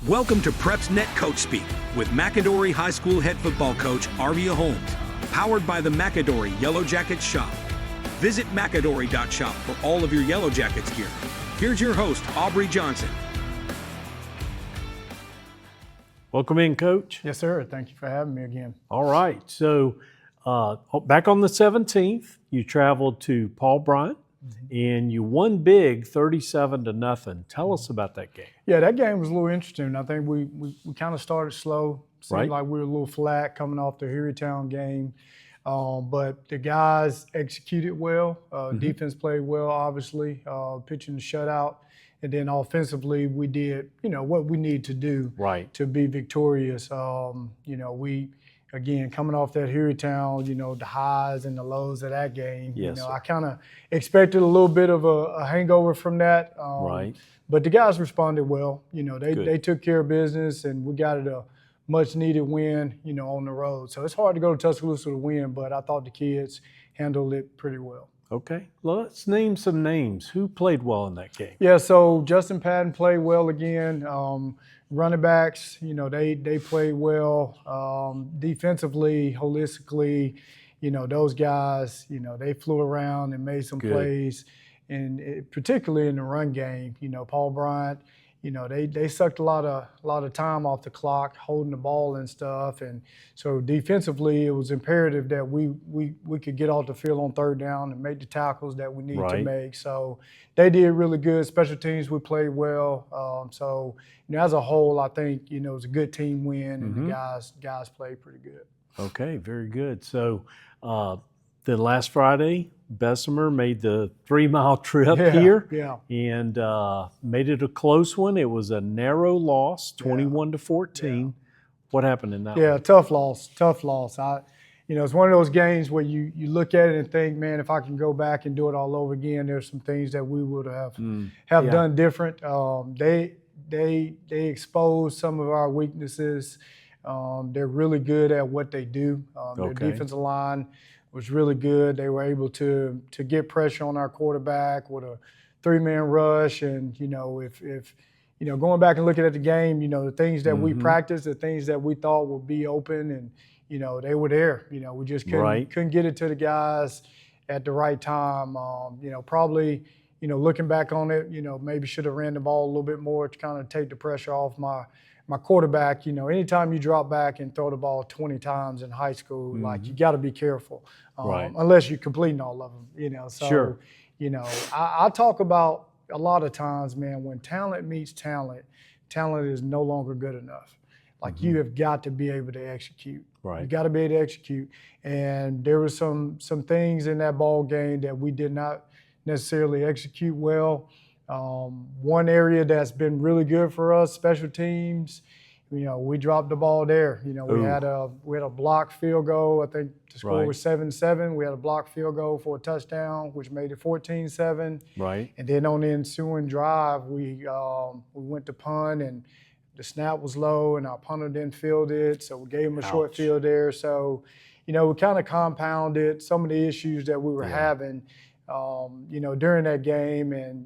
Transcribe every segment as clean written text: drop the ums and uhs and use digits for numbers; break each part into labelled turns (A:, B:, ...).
A: Welcome to PrepsNet Coach Speak with McAdory High School head football coach Aryvia Holmes, powered by the McAdory Yellow Jackets shop. Visit mcadory.shop for all of your Yellow Jackets gear. Here's your host, Aubrey Johnson.
B: Welcome in, Coach.
C: Yes, sir. Thank you for having me again.
B: All right. So back on the 17th, you traveled to Paul Bryant, and you won big, 37-0. Tell us about that game.
C: Yeah, that game was a little interesting. I think we kind of started slow. Seemed
B: Right.
C: like we were a little flat coming off the Harrytown game. But the guys executed well. Defense played well, obviously, pitching the shutout. And then offensively, we did, what we need to do to be victorious. We, again, coming off that Harrytown, the highs and the lows of that game,
B: Yes,
C: I kind of expected a little bit of a hangover from that. But the guys responded well. They took care of business, and we got it a much-needed win, on the road. So it's hard to go to Tuscaloosa to win, but I thought the kids handled it pretty well.
B: Okay. Let's name some names. Who played well in that game?
C: Yeah, so Justin Patton played well again. Running backs, they played well. Defensively, holistically, those guys, they flew around and made some plays. And particularly in the run game, Paul Bryant, they sucked a lot of time off the clock, holding the ball and stuff. And so defensively, it was imperative that we could get off the field on third down and make the tackles that we need to make. So they did really good. Special teams, we played well. So as a whole, I think it was a good team win, and the guys played pretty good.
B: Okay, very good. So then last Friday, Bessemer made the 3-mile trip here and made it a close one. It was a narrow loss, 21-14. What happened in that one?
C: Yeah, tough loss. It's one of those games where you look at it and think, man, if I can go back and do it all over again, there's some things that we would have done different. They exposed some of our weaknesses. They're really good at what they do. Their defensive line was really good. They were able to get pressure on our quarterback with a 3-man rush. And, if going back and looking at the game, the things that we practiced, the things that we thought would be open, and, they were there. We just couldn't get it to the guys at the right time. Probably, looking back on it, maybe should have ran the ball a little bit more to kind of take the pressure off my quarterback. Anytime you drop back and throw the ball 20 times in high school, you got to be careful, unless you're completing all of them. So, I talk about a lot of times, man, when talent meets talent, talent is no longer good enough. You have got to be able to execute. You got to be able to execute. And there were some things in that ball game that we did not necessarily execute well. One area that's been really good for us, special teams, we dropped the ball there. We had a blocked field goal. I think the score was 7-7. We had a blocked field goal for a touchdown, which made it 14-7. And then on the ensuing drive, we went to punt, and the snap was low, and our punter didn't field it, so we gave him a short field there. So, we kind of compounded some of the issues that we were having. During that game, and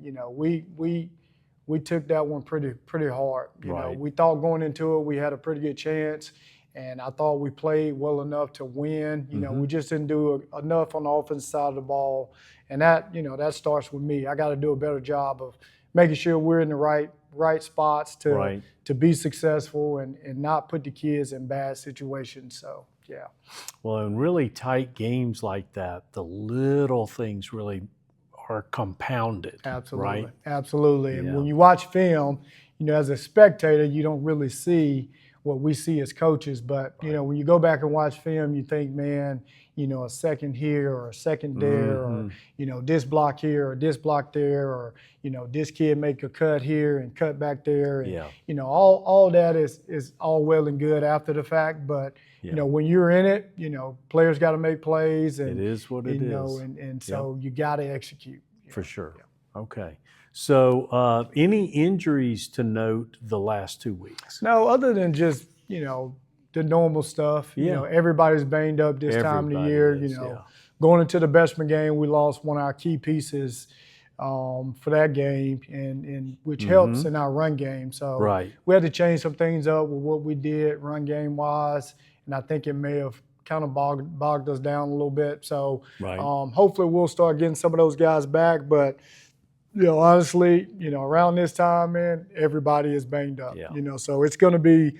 C: we took that one pretty hard. We thought going into it we had a pretty good chance, and I thought we played well enough to win. We just didn't do enough on the offensive side of the ball, and that that starts with me. I got to do a better job of making sure we're in the right spots to be successful and not put the kids in bad situations. So. Yeah.
B: Well, in really tight games like that, the little things really are compounded.
C: Absolutely.
B: Right?
C: Absolutely. And when you watch film, as a spectator, you don't really see what we see as coaches. But, when you go back and watch film, you think, man, a second here or a second there, or, this block here or this block there, or, this kid make a cut here and cut back there. And, all that is all well and good after the fact. But, when you're in it, players got to make plays. And,
B: it is what it is.
C: And so you got to execute.
B: For sure. Yeah. Okay. So any injuries to note the last 2 weeks?
C: No, other than just, the normal stuff. Everybody's banged up this time of the year. Going into the Bessemer game, we lost one of our key pieces for that game, and which helps in our run game. So we had to change some things up with what we did run game wise, and I think it may have kind of bogged us down a little bit. So hopefully we'll start getting some of those guys back. But honestly, around this time, man, everybody is banged up. So it's going to be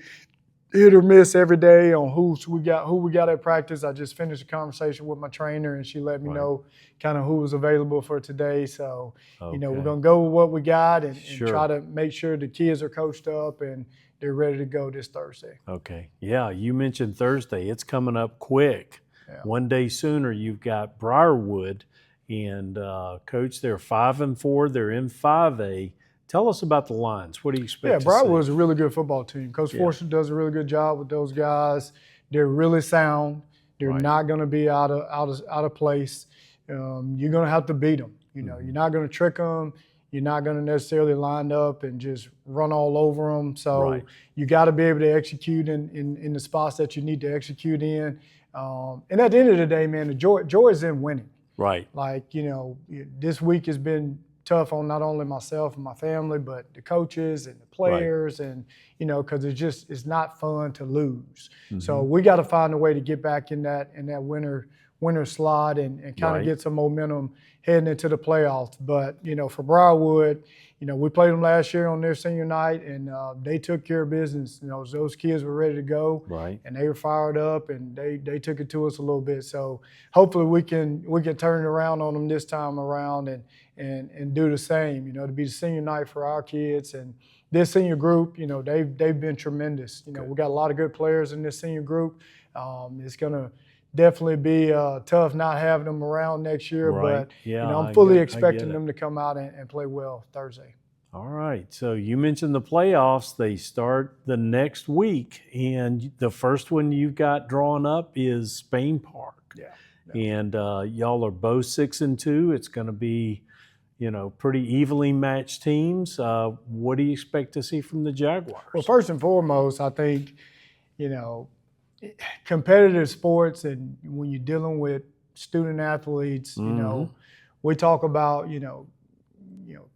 C: hit or miss every day on who we got at practice. I just finished a conversation with my trainer, and she let me know kind of who was available for today. So, we're going to go with what we got and try to make sure the kids are coached up and they're ready to go this Thursday.
B: Okay. Yeah, you mentioned Thursday. It's coming up quick. Yeah. One day sooner, you've got Briarwood, and Coach, they're 5-4. They're in 5A. Tell us about the Lions. What do you expect to see?
C: Briarwood is a really good football team. Coach Forster does a really good job with those guys. They're really sound. They're not going to be out of place. You're going to have to beat them. You're not going to trick them. You're not going to necessarily line up and just run all over them. So you got to be able to execute in the spots that you need to execute in. And at the end of the day, man, the joy is in winning.
B: Right.
C: Like, this week has been tough on not only myself and my family, but the coaches and the players, and because it's not fun to lose. So we got to find a way to get back in that winner slot and kind of get some momentum heading into the playoffs. But for Briarwood, we played them last year on their senior night, and they took care of business. Those kids were ready to go, and they were fired up, and they took it to us a little bit. So hopefully we can turn it around on them this time around and do the same. To be the senior night for our kids, and this senior group, they've been tremendous. We got a lot of good players in this senior group. It's gonna definitely be tough not having them around next year, but I'm fully expecting them to come out and play well Thursday.
B: All right, so you mentioned the playoffs. They start the next week, and the first one you've got drawn up is Spain Park. And y'all are both 6-2. It's going to be, pretty evenly matched teams. What do you expect to see from the Jaguars?
C: Well, first and foremost, I think, competitive sports, and when you're dealing with student athletes, we talk about,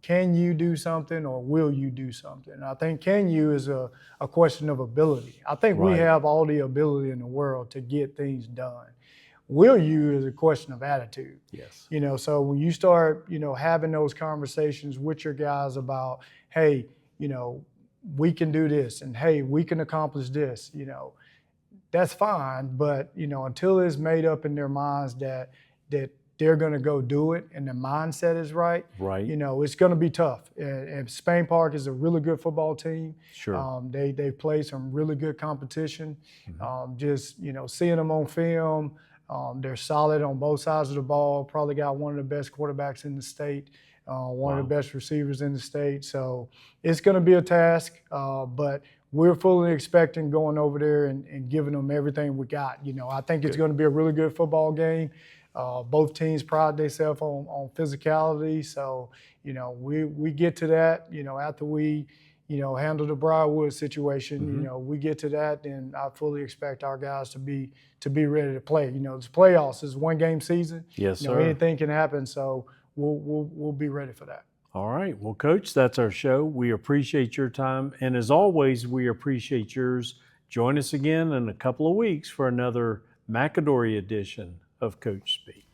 C: can you do something or will you do something? And I think can you is a question of ability. I think we have all the ability in the world to get things done. Will you is a question of attitude.
B: Yes.
C: So when you start, having those conversations with your guys about, hey, we can do this, and hey, we can accomplish this, that's fine, but until it's made up in their minds that they're going to go do it and the mindset is right, it's going to be tough. And Spain Park is a really good football team.
B: Sure.
C: They play some really good competition. Just seeing them on film, they're solid on both sides of the ball. Probably got one of the best quarterbacks in the state. One of the best receivers in the state. So it's going to be a task, but we're fully expecting going over there and giving them everything we got. I think it's going to be a really good football game. Both teams pride themselves on physicality. So, we get to that, after we, handle the Briarwood situation, we get to that, then I fully expect our guys to be ready to play. It's playoffs. It's one game season.
B: Yes, sir.
C: Anything can happen. So we'll be ready for that.
B: All right. Well, Coach, that's our show. We appreciate your time. And as always, we appreciate yours. Join us again in a couple of weeks for another McAdory edition of Coach Speak.